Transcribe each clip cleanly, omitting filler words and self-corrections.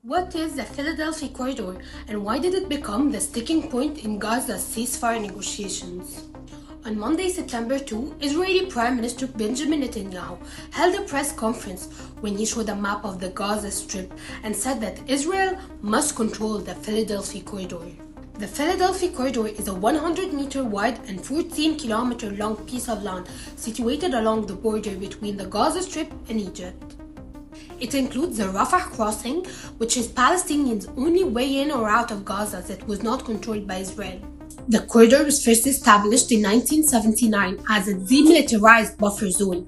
What is the Philadelphi Corridor and why did it become the sticking point in Gaza's ceasefire negotiations? On Monday, September 2, Israeli Prime Minister Benjamin Netanyahu held a press conference when he showed a map of the Gaza Strip and said that Israel must control the Philadelphi Corridor. The Philadelphi Corridor is a 100-meter wide and 14-kilometer long piece of land situated along the border between the Gaza Strip and Egypt. It includes the Rafah Crossing, which is Palestinians' only way in or out of Gaza that was not controlled by Israel. The corridor was first established in 1979 as a demilitarized buffer zone,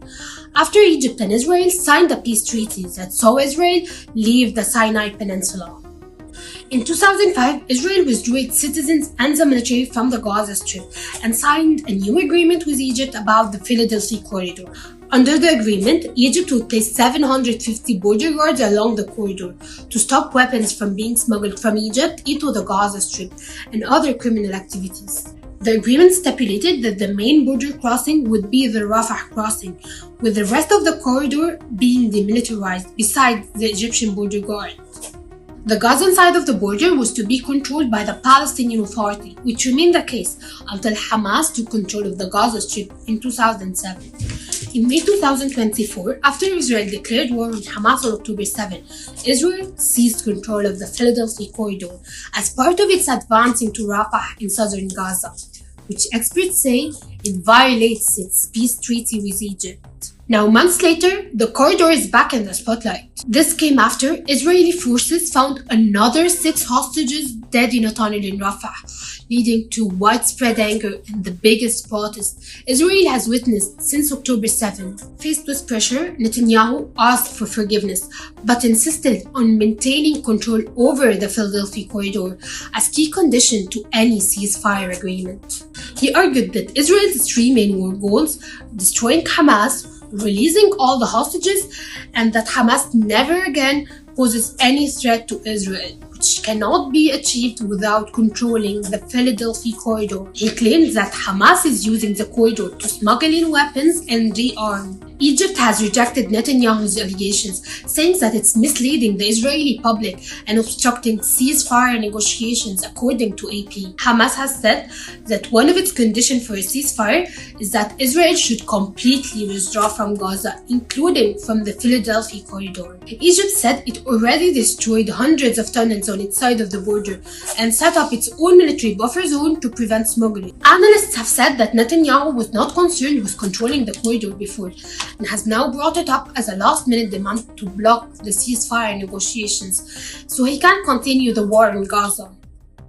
after Egypt and Israel signed a peace treaty that saw Israel leave the Sinai Peninsula. In 2005, Israel withdrew its citizens and the military from the Gaza Strip and signed a new agreement with Egypt about the Philadelphia Corridor. Under the agreement, Egypt would place 750 border guards along the corridor to stop weapons from being smuggled from Egypt into the Gaza Strip and other criminal activities. The agreement stipulated that the main border crossing would be the Rafah Crossing, with the rest of the corridor being demilitarized besides the Egyptian border guard. The Gazan side of the border was to be controlled by the Palestinian Authority, which remained the case until Hamas took control of the Gaza Strip in 2007. In May 2024, after Israel declared war on Hamas on October 7, Israel seized control of the Philadelphia Corridor as part of its advancing to Rafah in southern Gaza, which experts say it violates its peace treaty with Egypt. Now, months later, the corridor is back in the spotlight. This came after Israeli forces found another 6 hostages dead in a tunnel in Rafah, leading to widespread anger and the biggest protest Israel has witnessed since October 7. Faced with pressure, Netanyahu asked for forgiveness, but insisted on maintaining control over the Philadelphia Corridor as key condition to any ceasefire agreement. He argued that Israel's 3 main war goals, destroying Hamas, releasing all the hostages, and that Hamas never again poses any threat to Israel, which cannot be achieved without controlling the Philadelphia Corridor. He claims that Hamas is using the corridor to smuggle in weapons and rearm. Egypt has rejected Netanyahu's allegations, saying that it's misleading the Israeli public and obstructing ceasefire negotiations, according to AP. Hamas has said that one of its conditions for a ceasefire is that Israel should completely withdraw from Gaza, including from the Philadelphia Corridor. Egypt said it already destroyed hundreds of tunnels on its side of the border and set up its own military buffer zone to prevent smuggling. Analysts have said that Netanyahu was not concerned with controlling the corridor before, and has now brought it up as a last-minute demand to block the ceasefire negotiations so he can continue the war in Gaza.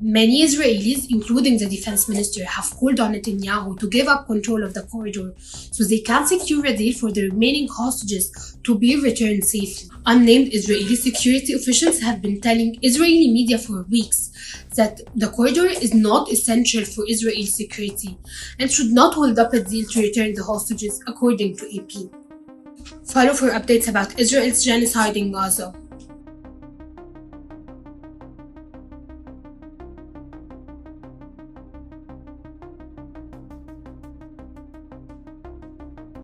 Many Israelis, including the defense minister, have called on Netanyahu to give up control of the corridor so they can secure a deal for the remaining hostages to be returned safely. Unnamed Israeli security officials have been telling Israeli media for weeks that the corridor is not essential for Israel's security and should not hold up a deal to return the hostages, according to AP. Follow for updates about Israel's genocide in Gaza.